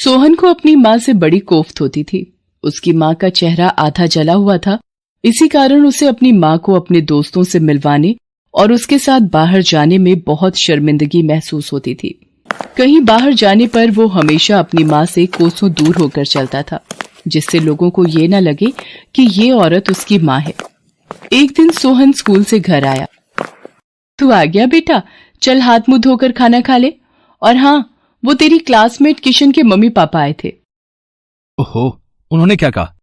सोहन को अपनी माँ से बड़ी कोफ्त होती थी। उसकी माँ का चेहरा आधा जला हुआ था। इसी कारण उसे अपनी माँ को अपने दोस्तों से मिलवाने और उसके साथ बाहर जाने में बहुत शर्मिंदगी महसूस होती थी। कहीं बाहर जाने पर वो हमेशा अपनी माँ से कोसों दूर होकर चलता था, जिससे लोगों को ये न लगे कि ये औरत उसकी माँ है। एक दिन सोहन स्कूल से घर आया। तू आ गया बेटा, चल हाथ मुंह धोकर खाना खा ले। और हाँ, वो तेरी क्लासमेट किशन के मम्मी पापा आए थे। ओहो, उन्होंने क्या कहा?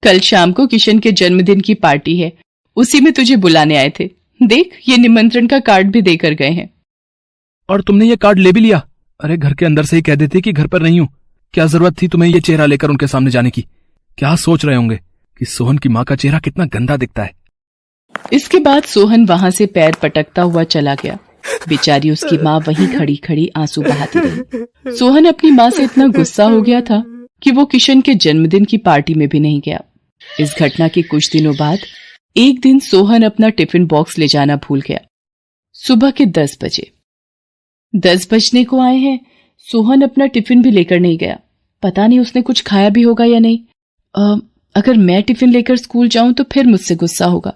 कल शाम को किशन के जन्मदिन की पार्टी है, उसी में तुझे बुलाने आए थे। देख, ये निमंत्रण का कार्ड भी देकर गए हैं। और तुमने ये कार्ड ले भी लिया? अरे घर के अंदर से ही कह देते कि घर पर नहीं हूं। क्या जरूरत थी तुम्हें ये चेहरा लेकर उनके सामने जाने की? क्या सोच रहे होंगे कि सोहन की माँ का चेहरा कितना गंदा दिखता है। इसके बाद सोहन वहां से पैर पटकता हुआ चला गया। बेचारी उसकी माँ वहीं खड़ी खड़ी आंसू बहाती रही। सोहन अपनी माँ से इतना गुस्सा हो गया था कि वो किशन के जन्मदिन की पार्टी में भी नहीं गया। इस घटना के कुछ दिनों बाद एक दिन सोहन अपना टिफिन बॉक्स ले जाना भूल गया। सुबह के 10 बजे 10 बजने को आए हैं। सोहन अपना टिफिन भी लेकर नहीं गया। पता नहीं उसने कुछ खाया भी होगा या नहीं। अगर मैं टिफिन लेकर स्कूल जाऊं तो फिर मुझसे गुस्सा होगा।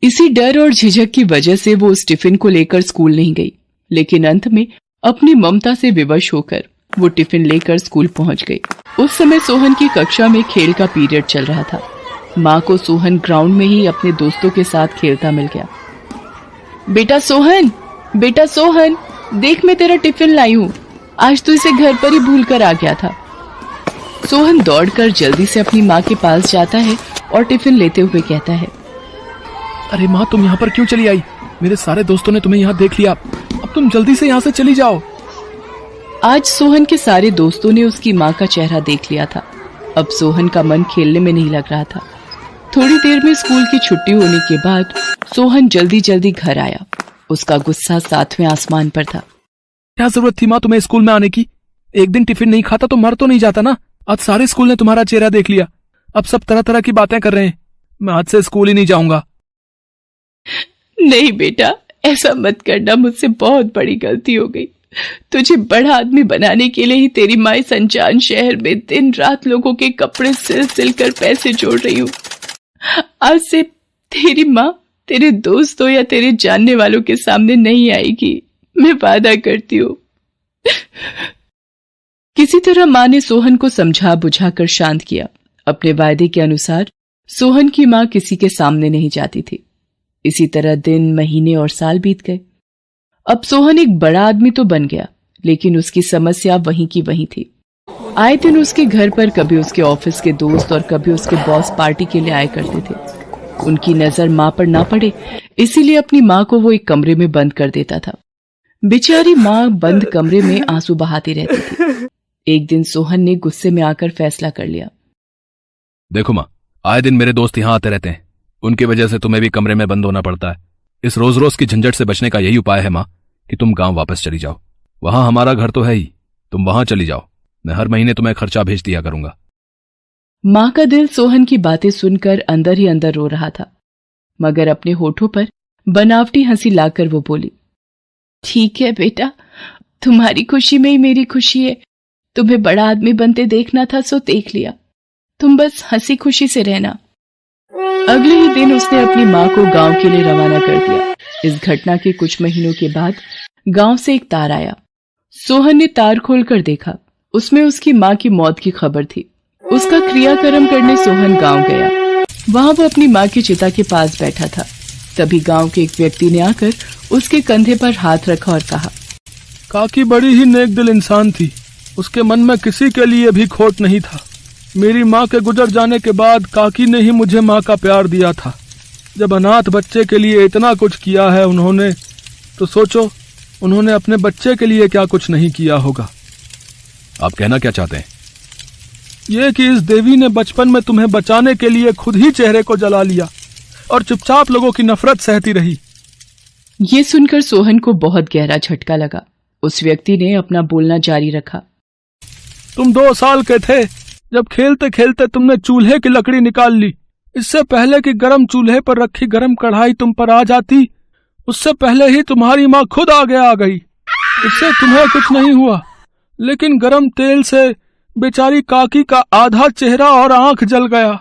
इसी डर और झिझक की वजह से वो उस टिफिन को लेकर स्कूल नहीं गई, लेकिन अंत में अपनी ममता से विवश होकर वो टिफिन लेकर स्कूल पहुंच गई। उस समय सोहन की कक्षा में खेल का पीरियड चल रहा था। माँ को सोहन ग्राउंड में ही अपने दोस्तों के साथ खेलता मिल गया। बेटा सोहन, देख मैं तेरा टिफिन लाई हूँ। आज तो इसे घर पर ही भूल कर आ गया था। सोहन दौड़कर जल्दी से अपनी माँ के पास जाता है और टिफिन लेते हुए कहता है, अरे माँ, तुम यहाँ पर क्यों चली आई? मेरे सारे दोस्तों ने तुम्हें यहाँ देख लिया। अब तुम जल्दी से यहाँ से चली जाओ। आज सोहन के सारे दोस्तों ने उसकी माँ का चेहरा देख लिया था। अब सोहन का मन खेलने में नहीं लग रहा था। थोड़ी देर में स्कूल की छुट्टी होने के बाद सोहन जल्दी जल्दी घर आया। उसका गुस्सा 7वें आसमान पर था। क्या जरूरत थी माँ तुम्हें स्कूल में आने की? एक दिन टिफिन नहीं खाता तो मर तो नहीं जाता ना। आज सारे स्कूल ने तुम्हारा चेहरा देख लिया। अब सब तरह तरह की बातें कर रहे हैं। मैं आज से स्कूल ही नहीं जाऊंगा। नहीं बेटा, ऐसा मत करना। मुझसे बहुत बड़ी गलती हो गई। तुझे बड़ा आदमी बनाने के लिए ही तेरी माँ इस अनजान शहर में दिन रात लोगों के कपड़े सिल सिल कर पैसे जोड़ रही हूँ। आज से तेरी माँ तेरे दोस्तों या तेरे जानने वालों के सामने नहीं आएगी, मैं वादा करती हूँ। किसी तरह माँ ने सोहन को समझा बुझाकर शांत किया। अपने वायदे के अनुसार सोहन की माँ किसी के सामने नहीं जाती थी। इसी तरह दिन, महीने और साल बीत गए। अब सोहन एक बड़ा आदमी तो बन गया, लेकिन उसकी समस्या वहीं की वहीं थी। आए दिन उसके घर पर कभी उसके ऑफिस के दोस्त और कभी उसके बॉस पार्टी के लिए आया करते थे। उनकी नजर माँ पर ना पड़े, इसीलिए अपनी माँ को वो एक कमरे में बंद कर देता था। बेचारी माँ बंद कमरे में आंसू बहाती रहती थी। एक दिन सोहन ने गुस्से में आकर फैसला कर लिया। देखो माँ, आए दिन मेरे दोस्त यहाँ आते रहते हैं। उनकी वजह से तुम्हें भी कमरे में बंद होना पड़ता है। इस रोज रोज की झंझट से बचने का यही उपाय है माँ कि तुम गांव वापस चली जाओ। वहां हमारा घर तो है ही, तुम वहां चली जाओ। मैं हर महीने तुम्हें खर्चा भेज दिया करूंगा। माँ का दिल सोहन की बातें सुनकर अंदर ही अंदर रो रहा था, मगर अपने होठों पर बनावटी हंसी लाकर वो बोली, ठीक है बेटा, तुम्हारी खुशी में ही मेरी खुशी है। तुम्हें बड़ा आदमी बनते देखना था सो देख लिया। तुम बस हंसी खुशी से रहना। अगले ही दिन उसने अपनी माँ को गांव के लिए रवाना कर दिया। इस घटना के कुछ महीनों के बाद गांव से एक तार आया। सोहन ने तार खोलकर देखा। उसमें उसकी माँ की मौत की खबर थी। उसका क्रियाकर्म करने सोहन गांव गया। वहां वो अपनी माँ की चिता के पास बैठा था। तभी गांव के एक व्यक्ति ने आकर उसके कंधे पर हाथ रखा और कहा, काकी बड़ी ही नेक दिल इंसान थी। उसके मन में किसी के लिए भी खोट नहीं था। मेरी माँ के गुजर जाने के बाद काकी ने ही मुझे माँ का प्यार दिया था। जब अनाथ बच्चे के लिए इतना कुछ किया है उन्होंने, तो सोचो उन्होंने अपने बच्चे के लिए क्या कुछ नहीं किया होगा। आप कहना क्या चाहते हैं? ये कि इस देवी ने बचपन में तुम्हें बचाने के लिए खुद ही चेहरे को जला लिया और चुपचाप लोगों की नफरत सहती रही। ये सुनकर सोहन को बहुत गहरा झटका लगा। उस व्यक्ति ने अपना बोलना जारी रखा, तुम 2 साल के थे जब खेलते खेलते तुमने चूल्हे की लकड़ी निकाल ली। इससे पहले कि गरम चूल्हे पर रखी गरम कढ़ाई तुम पर आ जाती, उससे पहले ही तुम्हारी माँ खुद आगे आ गई। इससे तुम्हें कुछ नहीं हुआ, लेकिन गरम तेल से बेचारी काकी का आधा चेहरा और आंख जल गया।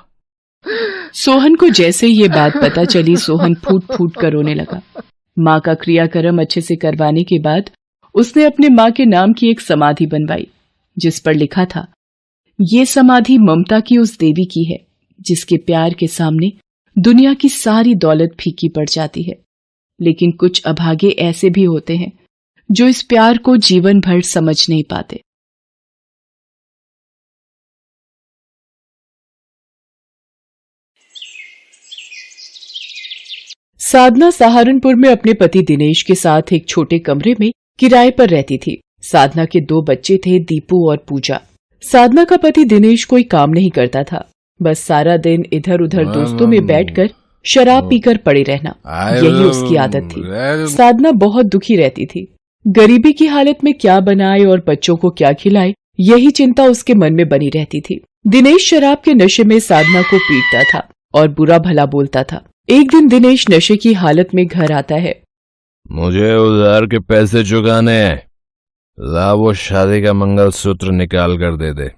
सोहन को जैसे ये बात पता चली, सोहन फूट फूट कर रोने लगा। माँ का क्रियाकर्म अच्छे से करवाने के बाद उसने अपने माँ के नाम की एक समाधि बनवाई, जिस पर लिखा था, ये समाधि ममता की उस देवी की है जिसके प्यार के सामने दुनिया की सारी दौलत फीकी पड़ जाती है। लेकिन कुछ अभागे ऐसे भी होते हैं जो इस प्यार को जीवन भर समझ नहीं पाते। साधना सहारनपुर में अपने पति दिनेश के साथ एक छोटे कमरे में किराए पर रहती थी। साधना के 2 बच्चे थे, दीपू और पूजा। साधना का पति दिनेश कोई काम नहीं करता था, बस सारा दिन इधर उधर दोस्तों में बैठकर शराब पीकर पड़े रहना, यही उसकी आदत थी। साधना बहुत दुखी रहती थी। गरीबी की हालत में क्या बनाए और बच्चों को क्या खिलाए, यही चिंता उसके मन में बनी रहती थी। दिनेश शराब के नशे में साधना को पीटता था और बुरा भला बोलता था। एक दिन दिनेश नशे की हालत में घर आता है। मुझे उधार के पैसे चुकाने हैं, ला वो शादी का मंगलसूत्र निकाल कर दे दे,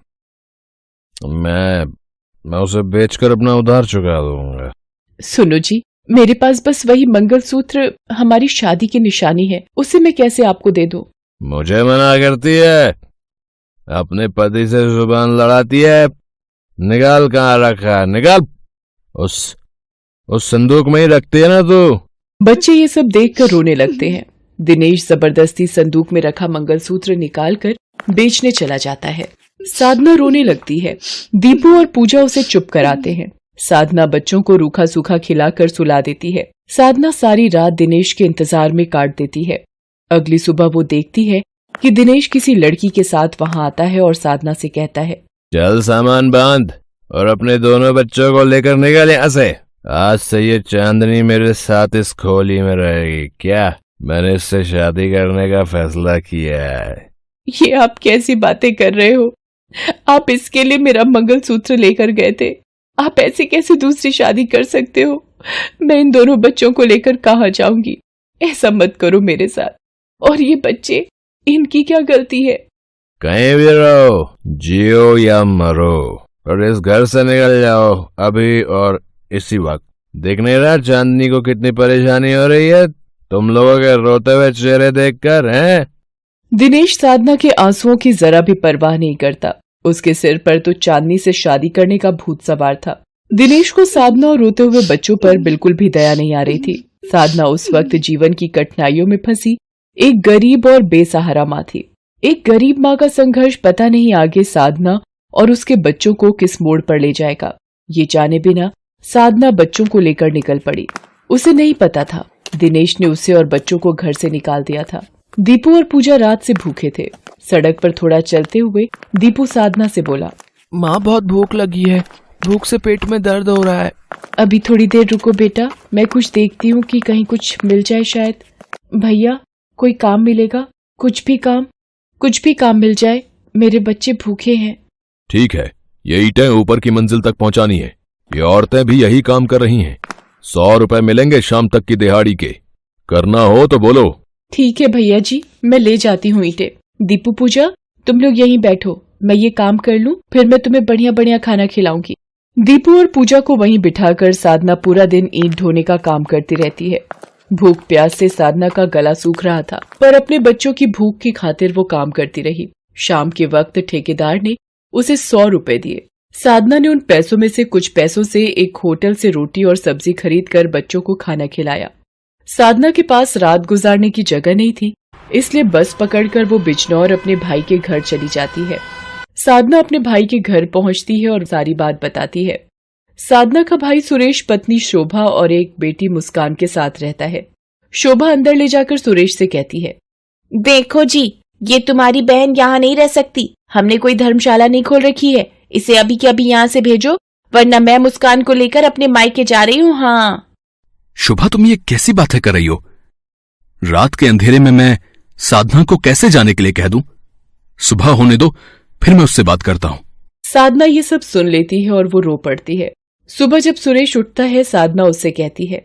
मैं उसे बेचकर अपना उधार चुका दूंगा। सुनो जी, मेरे पास बस वही मंगलसूत्र हमारी शादी की निशानी है, उसे मैं कैसे आपको दे दूं? मुझे मना करती है, अपने पति से जुबान लड़ाती है। निकाल, कहाँ रखा है, निकाल। उस संदूक में ही रखती है ना तू। बच्चे ये सब देखकर रोने लगते हैं। दिनेश जबरदस्ती संदूक में रखा मंगलसूत्र निकालकर बेचने चला जाता है। साधना रोने लगती है। दीपू और पूजा उसे चुप कराते हैं। साधना बच्चों को रूखा सूखा खिलाकर सुला देती है। साधना सारी रात दिनेश के इंतजार में काट देती है। अगली सुबह वो देखती है कि दिनेश किसी लड़की के साथ वहाँ आता है और साधना से कहता है, चल सामान बांध और अपने दोनों बच्चों को लेकर निकल यहाँ से। आज से ये चांदनी मेरे साथ इस खोली में रहेगी। क्या? मैंने इससे शादी करने का फैसला किया है। ये आप कैसी बातें कर रहे हो? आप इसके लिए मेरा मंगलसूत्र लेकर गए थे। आप ऐसे कैसे दूसरी शादी कर सकते हो? मैं इन दोनों बच्चों को लेकर कहाँ जाऊंगी? ऐसा मत करो मेरे साथ। और ये बच्चे, इनकी क्या गलती है? कहीं भी रहो, जियो या मरो, और इस घर से निकल जाओ अभी और इसी वक्त। देख नहीं रहा चांदनी को कितनी परेशानी हो रही है तुम लोगों के रोते हुए चेहरे देखकर, हैं? दिनेश साधना के आंसुओं की जरा भी परवाह नहीं करता। उसके सिर पर तो चांदनी से शादी करने का भूत सवार था। दिनेश को साधना और रोते हुए बच्चों पर बिल्कुल भी दया नहीं आ रही थी। साधना उस वक्त जीवन की कठिनाइयों में फंसी एक गरीब और बेसहारा माँ थी। एक गरीब माँ का संघर्ष पता नहीं आगे साधना और उसके बच्चों को किस मोड़ पर ले जाएगा। ये जाने बिना साधना बच्चों को लेकर निकल पड़ी। उसे नहीं पता था दिनेश ने उसे और बच्चों को घर से निकाल दिया था। दीपू और पूजा रात से भूखे थे। सड़क पर थोड़ा चलते हुए दीपू साधना से बोला, माँ बहुत भूख लगी है, भूख से पेट में दर्द हो रहा है। अभी थोड़ी देर रुको बेटा, मैं कुछ देखती हूँ कि कहीं कुछ मिल जाए शायद। भैया, कोई काम मिलेगा? कुछ भी काम मिल जाए, मेरे बच्चे भूखे हैं। ठीक है, ये ईंटें ऊपर की मंजिल तक पहुंचानी है। ये औरतें भी यही काम कर रही हैं। 100 रुपए मिलेंगे शाम तक की दिहाड़ी के। करना हो तो बोलो। ठीक है भैया जी, मैं ले जाती हूँ ईंटें। दीपू, पूजा, तुम लोग यहीं बैठो, मैं ये काम कर लूँ, फिर मैं तुम्हें बढ़िया बढ़िया खाना खिलाऊंगी। दीपू और पूजा को वहीं बिठाकर साधना पूरा दिन ईंट ढोने का काम करती रहती है। भूख प्यास से साधना का गला सूख रहा था, पर अपने बच्चों की भूख की खातिर वो काम करती रही। शाम के वक्त ठेकेदार ने उसे 100 रुपए दिए। साधना ने उन पैसों में से कुछ पैसों से एक होटल से रोटी और सब्जी खरीद कर बच्चों को खाना खिलाया। साधना के पास रात गुजारने की जगह नहीं थी, इसलिए बस पकड़कर वो बिजनौर अपने भाई के घर चली जाती है। साधना अपने भाई के घर पहुंचती है और सारी बात बताती है। साधना का भाई सुरेश पत्नी शोभा और एक बेटी मुस्कान के साथ रहता है। शोभा अंदर ले जाकर सुरेश से कहती है, देखो जी, ये तुम्हारी बहन यहाँ नहीं रह सकती। हमने कोई धर्मशाला नहीं खोल रखी है। इसे अभी के अभी यहाँ से भेजो, वरना मैं मुस्कान को लेकर अपने मायके जा रही हूँ। हाँ शोभा, तुम ये कैसी बातें कर रही हो? रात के अंधेरे में मैं साधना को कैसे जाने के लिए कह दूं? सुबह होने दो, फिर मैं उससे बात करता हूँ। साधना ये सब सुन लेती है और वो रो पड़ती है। सुबह जब सुरेश उठता है, साधना उससे कहती है,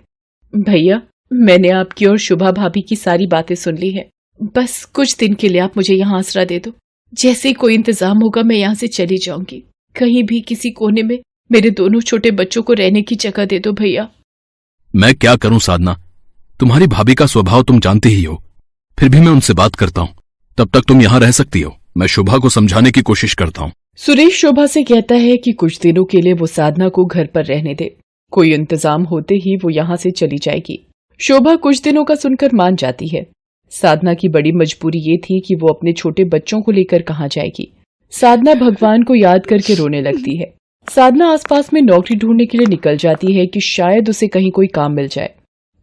भैया, मैंने आपकी और शुभा भाभी की सारी बातें सुन ली है। बस कुछ दिन के लिए आप मुझे यहाँ आसरा दे दो। जैसे ही कोई इंतजाम होगा मैं यहाँ से चली जाऊंगी। कहीं भी किसी कोने में मेरे दोनों छोटे बच्चों को रहने की जगह दे दो भैया। मैं क्या करूं साधना, तुम्हारी भाभी का स्वभाव तुम जानती ही हो। फिर भी मैं उनसे बात करता हूं, तब तक तुम यहां रह सकती हो। मैं शोभा को समझाने की कोशिश करता हूं। सुरेश शोभा से कहता है कि कुछ दिनों के लिए वो साधना को घर पर रहने दे, कोई इंतजाम होते ही वो यहाँ से चली जाएगी। शोभा कुछ दिनों का सुनकर मान जाती है। साधना की बड़ी मजबूरी ये थी कि वो अपने छोटे बच्चों को लेकर कहाँ जाएगी। साधना भगवान को याद करके रोने लगती है। साधना आसपास में नौकरी ढूंढने के लिए निकल जाती है कि शायद उसे कहीं कोई काम मिल जाए।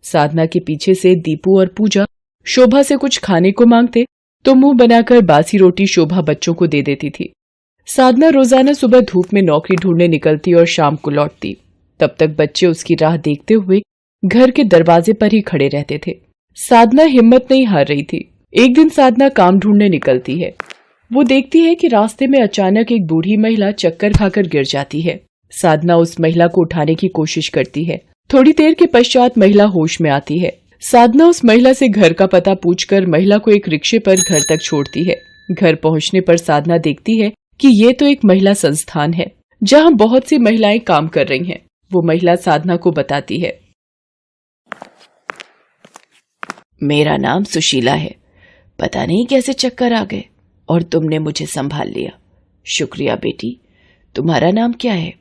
साधना के पीछे से दीपू और पूजा शोभा से कुछ खाने को मांगते तो मुंह बनाकर बासी रोटी शोभा बच्चों को दे देती थी। साधना रोजाना सुबह धूप में नौकरी ढूंढने निकलती और शाम को लौटती। तब तक बच्चे उसकी राह देखते हुए घर के दरवाजे पर ही खड़े रहते थे। साधना हिम्मत नहीं हार रही थी। एक दिन साधना काम ढूंढने निकलती है। वो देखती है कि रास्ते में अचानक एक बूढ़ी महिला चक्कर खाकर गिर जाती है। साधना उस महिला को उठाने की कोशिश करती है। थोड़ी देर के पश्चात महिला होश में आती है। साधना उस महिला से घर का पता पूछकर महिला को एक रिक्शे पर घर तक छोड़ती है। घर पहुंचने पर साधना देखती है कि ये तो एक महिला संस्थान है जहां बहुत सी महिलाएं काम कर रही हैं। वो महिला साधना को बताती है, मेरा नाम सुशीला है। पता नहीं कैसे चक्कर आ गए और तुमने मुझे संभाल लिया। शुक्रिया बेटी। तुम्हारा नाम क्या है?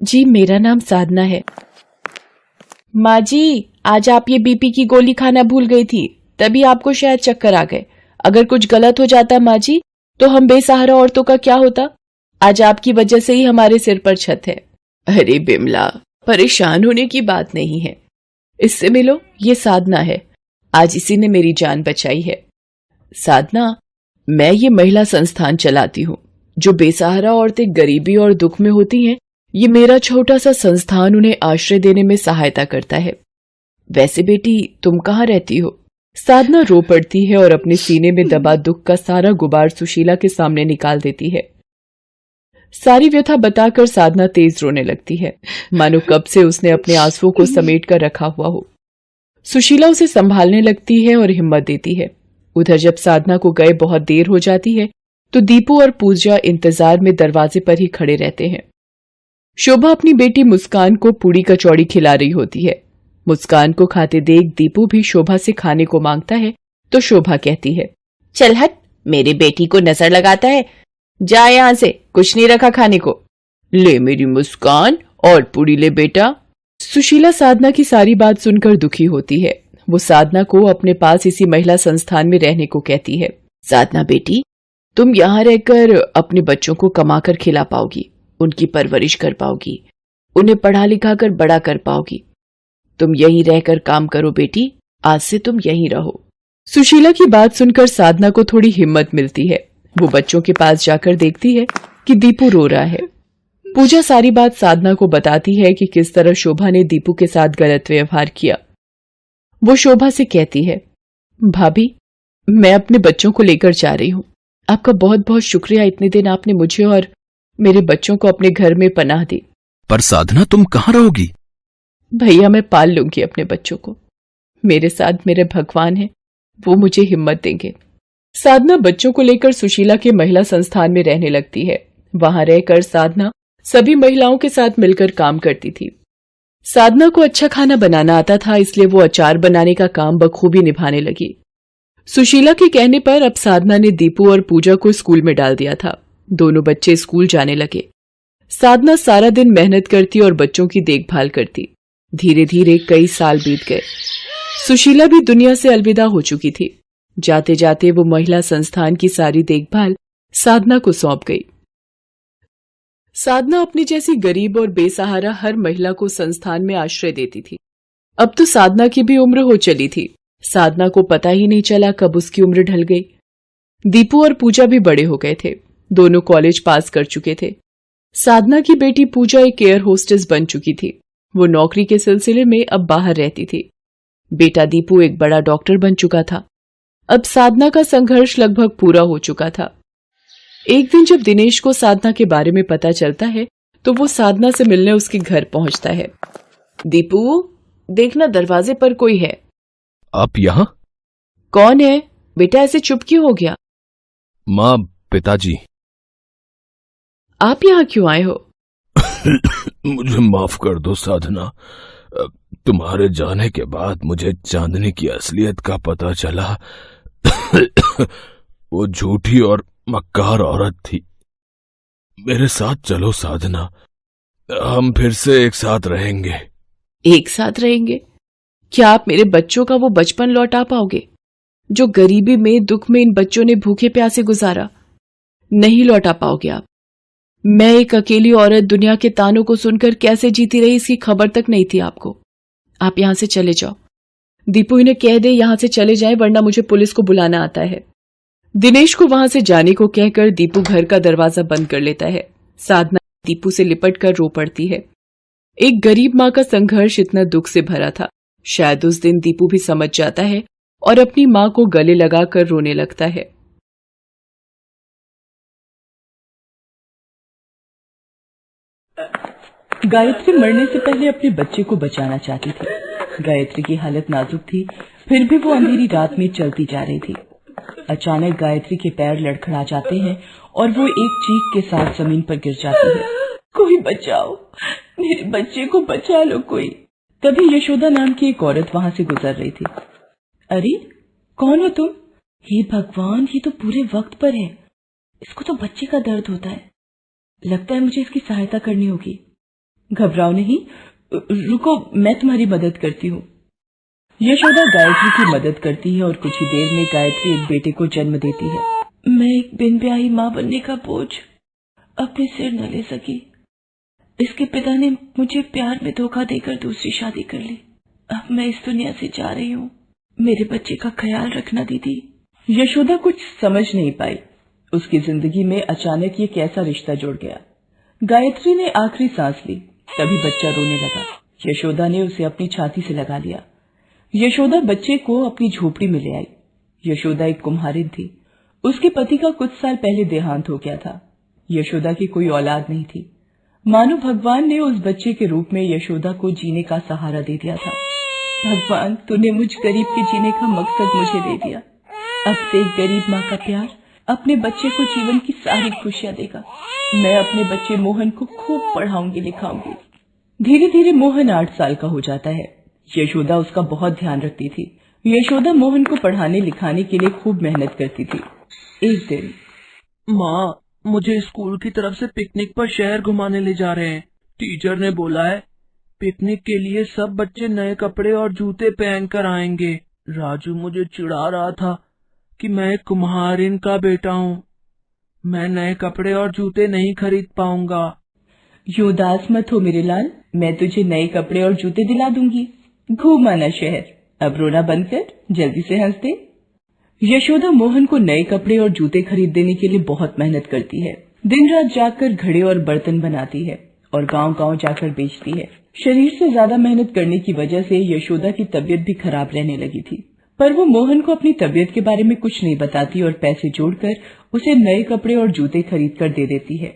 जी मेरा नाम साधना है। माँ जी, आज आप ये बीपी की गोली खाना भूल गई थी, तभी आपको शायद चक्कर आ गए। अगर कुछ गलत हो जाता माँ जी तो हम बेसहारा औरतों का क्या होता? आज आपकी वजह से ही हमारे सिर पर छत है। अरे बिमला, परेशान होने की बात नहीं है। इससे मिलो, ये साधना है। आज इसी ने मेरी जान बचाई है। साधना, मैं ये महिला संस्थान चलाती हूँ। जो बेसहारा औरतें गरीबी और दुख में होती हैं, ये मेरा छोटा सा संस्थान उन्हें आश्रय देने में सहायता करता है। वैसे बेटी, तुम कहाँ रहती हो? साधना रो पड़ती है और अपने सीने में दबा दुख का सारा गुबार सुशीला के सामने निकाल देती है। सारी व्यथा बताकर साधना तेज रोने लगती है, मानो कब से उसने अपने आंसुओं को समेट कर रखा हुआ हो। सुशीला उसे संभालने लगती है और हिम्मत देती है। उधर जब साधना को गए बहुत देर हो जाती है तो दीपू और पूजा इंतजार में दरवाजे पर ही खड़े रहते हैं। शोभा अपनी बेटी मुस्कान को पूड़ी कचौड़ी खिला रही होती है। मुस्कान को खाते देख दीपू भी शोभा से खाने को मांगता है तो शोभा कहती है, चल हट, मेरी बेटी को नजर लगाता है। जा यहाँ से, कुछ नहीं रखा खाने को। ले मेरी मुस्कान और पूड़ी ले बेटा। सुशीला साधना की सारी बात सुनकर दुखी होती है। वो साधना को अपने पास इसी महिला संस्थान में रहने को कहती है। साधना बेटी, तुम यहाँ रहकर अपने बच्चों को कमाकर खिला पाओगी, उनकी परवरिश कर पाओगी, उन्हें पढ़ा लिखा कर बड़ा कर पाओगी। तुम यहीं रहकर काम करो बेटी, आज से तुम यहीं रहो। सुशीला की बात सुनकर साधना को थोड़ी हिम्मत मिलती है। वो बच्चों के पास जाकर देखती है कि दीपू रो रहा है। पूजा सारी बात साधना को बताती है कि किस तरह शोभा ने दीपू के साथ गलत व्यवहार किया। वो शोभा से कहती है, भाभी, मैं अपने बच्चों को लेकर जा रही हूँ। आपका बहुत बहुत शुक्रिया, इतने दिन आपने मुझे और मेरे बच्चों को अपने घर में पनाह दी। पर साधना, तुम कहाँ रहोगी? भैया, मैं पाल लूंगी अपने बच्चों को। मेरे साथ मेरे भगवान हैं, वो मुझे हिम्मत देंगे। साधना बच्चों को लेकर सुशीला के महिला संस्थान में रहने लगती है। वहां रहकर साधना सभी महिलाओं के साथ मिलकर काम करती थी। साधना को अच्छा खाना बनाना आता था, इसलिए वो अचार बनाने का काम बखूबी निभाने लगी। सुशीला के कहने पर अब साधना ने दीपू और पूजा को स्कूल में डाल दिया था। दोनों बच्चे स्कूल जाने लगे। साधना सारा दिन मेहनत करती और बच्चों की देखभाल करती। धीरे धीरे कई साल बीत गए। सुशीला भी दुनिया से अलविदा हो चुकी थी। जाते जाते वो महिला संस्थान की सारी देखभाल साधना को सौंप गई। साधना अपनी जैसी गरीब और बेसहारा हर महिला को संस्थान में आश्रय देती थी। अब तो साधना की भी उम्र हो चली थी। साधना को पता ही नहीं चला कब उसकी उम्र ढल गई। दीपू और पूजा भी बड़े हो गए थे। दोनों कॉलेज पास कर चुके थे। साधना की बेटी पूजा एक एयर होस्टेस बन चुकी थी। वो नौकरी के सिलसिले में अब बाहर रहती थी। बेटा दीपू एक बड़ा डॉक्टर बन चुका था। अब साधना का संघर्ष लगभग पूरा हो चुका था। एक दिन जब दिनेश को साधना के बारे में पता चलता है तो वो साधना से मिलने उसके घर पहुंचता है। दीपू, देखना दरवाजे पर कोई है। आप यहाँ? कौन है बेटा, ऐसे चुप क्यों हो गया? माँ, पिताजी। आप यहाँ क्यों आए हो? मुझे माफ कर दो साधना। तुम्हारे जाने के बाद मुझे चांदनी की असलियत का पता चला। वो झूठी और मक्कार औरत थी। मेरे साथ चलो साधना, हम फिर से एक साथ रहेंगे। एक साथ रहेंगे? क्या आप मेरे बच्चों का वो बचपन लौटा पाओगे जो गरीबी में, दुख में इन बच्चों ने भूखे प्यासे गुजारा? नहीं लौटा पाओगे आप। मैं एक अकेली औरत दुनिया के तानों को सुनकर कैसे जीती रही इसकी खबर तक नहीं थी आपको। आप यहां से चले जाओ। दीपू इन्हें कह दे यहां से चले जाएं, वरना मुझे पुलिस को बुलाना आता है। दिनेश को वहां से जाने को कहकर दीपू घर का दरवाजा बंद कर लेता है। साधना दीपू से लिपट कर रो पड़ती है। एक गरीब मां का संघर्ष इतना दुख से भरा था। शायद उस दिन दीपू भी समझ जाता है और अपनी मां को गले लगाकर रोने लगता है। गायत्री मरने से पहले अपने बच्चे को बचाना चाहती थी। गायत्री की हालत नाजुक थी, फिर भी वो अंधेरी रात में चलती जा रही थी। अचानक गायत्री के पैर लड़खड़ा जाते हैं और वो एक चीख के साथ जमीन पर गिर जाती है। कोई बचाओ, मेरे बच्चे को बचा लो कोई। तभी यशोदा नाम की एक औरत वहां से गुजर रही थी। अरे कौन हो तुम? हे भगवान, ये तो पूरे वक्त पर है। इसको तो बच्चे का दर्द होता है। लगता है मुझे इसकी सहायता करनी होगी। घबराओ नहीं, रुको, मैं तुम्हारी मदद करती हूँ। यशोदा गायत्री की मदद करती है और कुछ ही देर में गायत्री एक बेटे को जन्म देती है। मैं एक बिन ब्याही माँ बनने का बोझ अपने सिर न ले सकी। इसके पिता ने मुझे प्यार में धोखा देकर दूसरी शादी कर ली। अब मैं इस दुनिया से जा रही हूँ। मेरे बच्चे का ख्याल रखना दीदी। यशोदा कुछ समझ नहीं पाई। उसकी जिंदगी में अचानक ये कैसा रिश्ता जुड़ गया। गायत्री ने आखिरी सांस ली, तभी बच्चा रोने लगा। यशोदा ने उसे अपनी छाती से लगा लिया। यशोदा बच्चे को अपनी झोपड़ी में ले आई। यशोदा एक कुम्हारिन थी। उसके पति का कुछ साल पहले देहांत हो गया था। यशोदा की कोई औलाद नहीं थी। मानो भगवान ने उस बच्चे के रूप में यशोदा को जीने का सहारा दे दिया था। भगवान, तूने मुझ गरीब के जीने का मकसद मुझे दे दिया। अब से एक गरीब माँ का प्यार अपने बच्चे को जीवन की सारी खुशियां देगा। मैं अपने बच्चे मोहन को खूब पढ़ाऊंगी लिखाऊंगी। धीरे धीरे मोहन 8 साल का हो जाता है। यशोदा उसका बहुत ध्यान रखती थी। यशोदा मोहन को पढ़ाने लिखाने के लिए खूब मेहनत करती थी। एक दिन, माँ, मुझे स्कूल की तरफ से पिकनिक पर शहर घुमाने ले जा रहे हैं। टीचर ने बोला है पिकनिक के लिए सब बच्चे नए कपड़े और जूते पहन कर आएंगे। राजू मुझे चिढ़ा रहा था कि मैं एक कुम्हारिन का बेटा हूँ, मैं नए कपड़े और जूते नहीं खरीद पाऊंगा। यूं उदास मत हो मेरे लाल, मैं तुझे नए कपड़े और जूते दिला दूंगी। घूम आना शहर। अब रोना बंद कर, जल्दी से हंस दे। यशोदा मोहन को नए कपड़े और जूते खरीद देने के लिए बहुत मेहनत करती है। दिन रात जाकर घड़े और बर्तन बनाती है और गांव-गांव जाकर बेचती है। शरीर से ज्यादा मेहनत करने की वजह से यशोदा की तबीयत भी खराब रहने लगी थी, पर वो मोहन को अपनी तबीयत के बारे में कुछ नहीं बताती और पैसे जोड़कर उसे नए कपड़े और जूते खरीद कर दे देती है।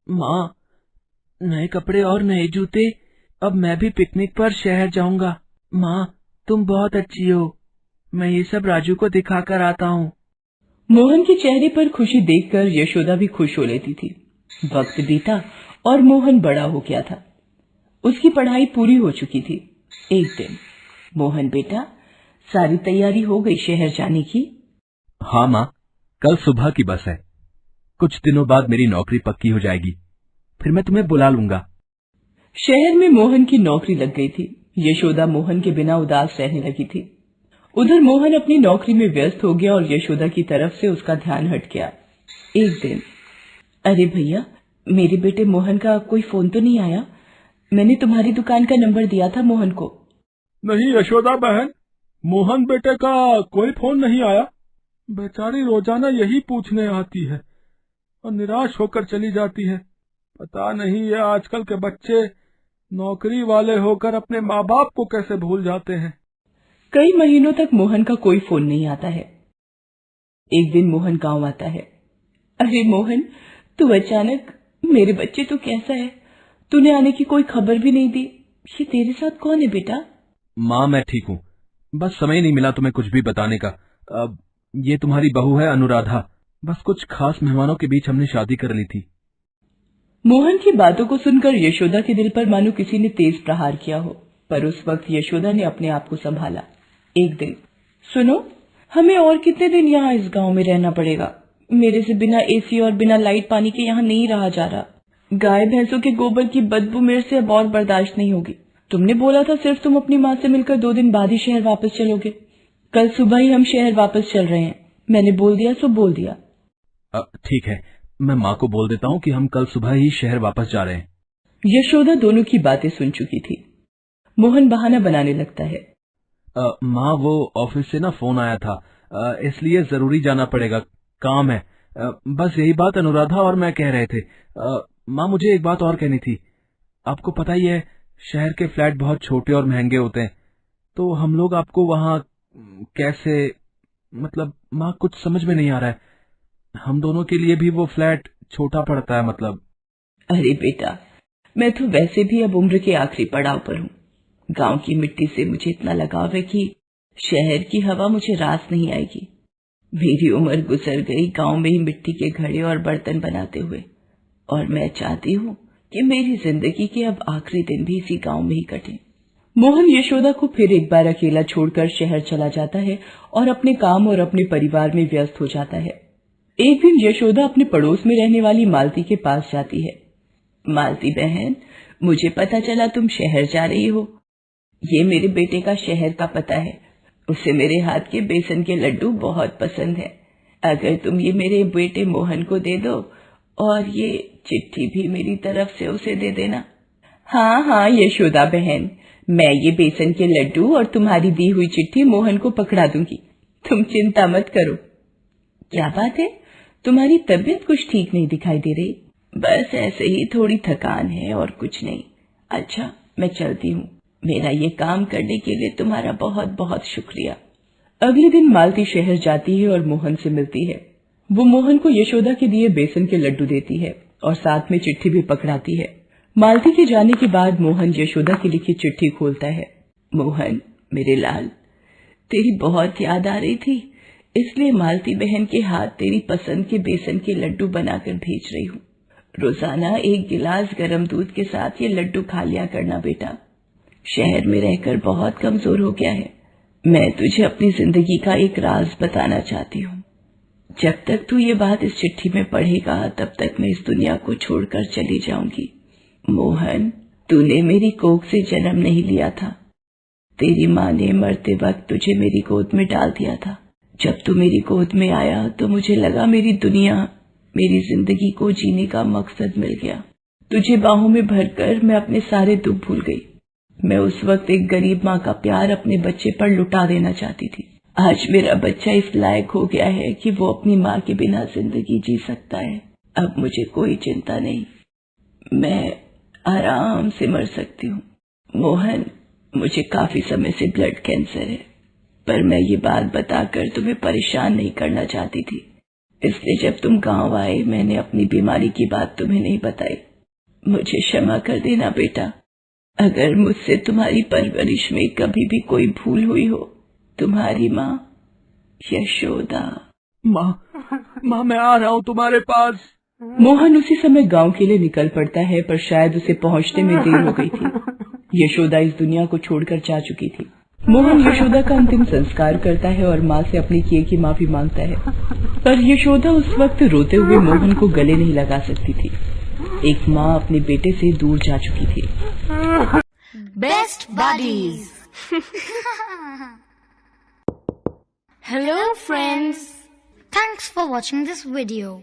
माँ, नए कपड़े और नए जूते, अब मैं भी पिकनिक पर शहर जाऊंगा। माँ, तुम बहुत अच्छी हो, मैं ये सब राजू को दिखा कर आता हूँ। मोहन के चेहरे पर खुशी देखकर यशोदा भी खुश हो लेती थी। वक्त बीता और मोहन बड़ा हो गया था। उसकी पढ़ाई पूरी हो चुकी थी। एक दिन, मोहन बेटा, सारी तैयारी हो गई शहर जाने की? हाँ माँ, कल सुबह की बस है। कुछ दिनों बाद मेरी नौकरी पक्की हो जाएगी, फिर मैं तुम्हें बुला लूंगा। शहर में मोहन की नौकरी लग गई थी। यशोदा मोहन के बिना उदास रहने लगी थी। उधर मोहन अपनी नौकरी में व्यस्त हो गया और यशोदा की तरफ से उसका ध्यान हट गया। एक दिन, अरे भैया, मेरे बेटे मोहन का कोई फोन तो नहीं आया? मैंने तुम्हारी दुकान का नंबर दिया था मोहन को। नहीं यशोदा बहन, मोहन बेटे का कोई फोन नहीं आया। बेचारी रोजाना यही पूछने आती है और निराश होकर चली जाती है। पता नहीं ये आजकल के बच्चे नौकरी वाले होकर अपने माँ बाप को कैसे भूल जाते हैं। कई महीनों तक मोहन का कोई फोन नहीं आता है। एक दिन मोहन गांव आता है। अरे मोहन, तू अचानक, मेरे बच्चे तो कैसा है? तूने आने की कोई खबर भी नहीं दी। ये तेरे साथ कौन है बेटा? माँ, मैं ठीक हूँ, बस समय नहीं मिला तुम्हें कुछ भी बताने का। अब ये तुम्हारी बहू है अनुराधा, बस कुछ खास मेहमानों के बीच हमने शादी कर ली थी। मोहन की बातों को सुनकर यशोदा के दिल पर मानो किसी ने तेज प्रहार किया हो, पर उस वक्त यशोदा ने अपने आप को संभाला। एक दिन, सुनो, हमें और कितने दिन यहाँ इस गांव में रहना पड़ेगा? मेरे से बिना एसी और बिना लाइट पानी के यहाँ नहीं रहा जा रहा। गाय भैंसों के गोबर की बदबू मेरे से अब और बर्दाश्त नहीं होगी। तुमने बोला था सिर्फ तुम अपनी माँ से मिलकर 2 दिन बाद ही शहर वापस चलोगे। कल सुबह ही हम शहर वापस चल रहे हैं। मैंने बोल दिया सो बोल दिया। ठीक है, मैं माँ को बोल देता हूँ कि हम कल सुबह ही शहर वापस जा रहे हैं। यशोदा दोनों की बातें सुन चुकी थी। मोहन बहाना बनाने लगता है। माँ, वो ऑफिस से ना फोन आया था, इसलिए जरूरी जाना पड़ेगा, काम है। बस यही बात अनुराधा और मैं कह रहे थे। माँ, मुझे एक बात और कहनी थी। आपको पता ही है, शहर के फ्लैट बहुत छोटे और महंगे होते हैं, तो हम लोग आपको वहाँ कैसे, मतलब माँ कुछ समझ में नहीं आ रहा है। हम दोनों के लिए भी वो फ्लैट छोटा पड़ता है, मतलब। अरे बेटा, मैं तो वैसे भी अब उम्र के आखिरी पड़ाव पर हूँ। गांव की मिट्टी से मुझे इतना लगाव है कि शहर की हवा मुझे रास नहीं आएगी। मेरी उम्र गुजर गई गांव में ही मिट्टी के घड़े और बर्तन बनाते हुए, और मैं चाहती हूँ कि मेरी जिंदगी के अब आखिरी दिन भी इसी गांव में ही कटे। मोहन यशोदा को फिर एक बार अकेला छोड़कर शहर चला जाता है और अपने काम और अपने परिवार में व्यस्त हो जाता है। एक दिन यशोदा अपने पड़ोस में रहने वाली मालती के पास जाती है। मालती बहन, मुझे पता चला तुम शहर जा रही हो। ये मेरे बेटे का शहर का पता है। उसे मेरे हाथ के बेसन के लड्डू बहुत पसंद है। अगर तुम ये मेरे बेटे मोहन को दे दो, और ये चिट्ठी भी मेरी तरफ से उसे दे देना। हाँ हाँ यशोदा बहन, मैं ये बेसन के लड्डू और तुम्हारी दी हुई चिट्ठी मोहन को पकड़ा दूंगी। तुम चिंता मत करो। क्या बात है, तुम्हारी तबीयत कुछ ठीक नहीं दिखाई दे रही? बस ऐसे ही थोड़ी थकान है और कुछ नहीं। अच्छा, मैं चलती हूँ। मेरा ये काम करने के लिए तुम्हारा बहुत बहुत शुक्रिया। अगले दिन मालती शहर जाती है और मोहन से मिलती है। वो मोहन को यशोदा के दिए बेसन के लड्डू देती है और साथ में चिट्ठी भी पकड़ाती है। मालती के जाने के बाद मोहन यशोदा की लिखी चिट्ठी खोलता है। मोहन मेरे लाल, तेरी बहुत याद आ रही थी, इसलिए मालती बहन के हाथ तेरी पसंद के बेसन के लड्डू बनाकर भेज रही हूँ। रोजाना 1 गिलास गर्म दूध के साथ ये लड्डू खा लिया करना बेटा। शहर में रहकर बहुत कमजोर हो गया है। मैं तुझे अपनी जिंदगी का एक राज बताना चाहती हूँ। जब तक तू ये बात इस चिट्ठी में पढ़ेगा, तब तक मैं इस दुनिया को छोड़कर चली जाऊंगी। मोहन, तूने मेरी कोख से जन्म नहीं लिया था। तेरी माँ ने मरते वक्त तुझे मेरी गोद में डाल दिया था। जब तू मेरी गोद में आया तो मुझे लगा मेरी दुनिया, मेरी जिंदगी को जीने का मकसद मिल गया। तुझे बाहों में भरकर मैं अपने सारे दुख भूल गई। मैं उस वक्त एक गरीब माँ का प्यार अपने बच्चे पर लुटा देना चाहती थी। आज मेरा बच्चा इस लायक हो गया है कि वो अपनी माँ के बिना जिंदगी जी सकता है। अब मुझे कोई चिंता नहीं, मैं आराम से मर सकती हूँ। मोहन, मुझे काफी समय से ब्लड कैंसर है, पर मैं ये बात बताकर तुम्हें परेशान नहीं करना चाहती थी। इसलिए जब तुम गांव आए, मैंने अपनी बीमारी की बात तुम्हें नहीं बताई। मुझे क्षमा कर देना बेटा। अगर मुझसे तुम्हारी परवरिश में कभी भी कोई भूल हुई हो। तुम्हारी माँ यशोदा। माँ मैं आ रहा हूँ तुम्हारे पास। मोहन उसी समय गांव के लिए निकल पड़ता है, पर शायद उसे पहुंचने में देर हो गई थी। यशोदा इस दुनिया को छोड़कर जा चुकी थी। मोहन यशोदा का अंतिम संस्कार करता है और माँ से अपने किए की माफी मांगता है, पर यशोदा उस वक्त रोते हुए मोहन को गले नहीं लगा सकती थी। एक माँ अपने बेटे से दूर जा चुकी थी। Best buddies. Hello friends, thanks for watching this video.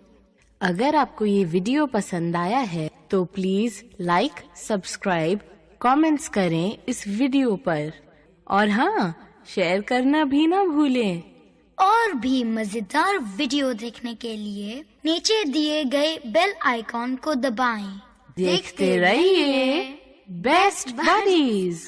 अगर आपको ये वीडियो पसंद आया है तो प्लीज लाइक, सब्सक्राइब, कमेंट्स करें इस वीडियो पर, और हाँ, शेयर करना भी ना भूलें। और भी मजेदार वीडियो देखने के लिए नीचे दिए गए बेल आइकॉन को दबाएं। देखते रहिए बेस्ट बडीज।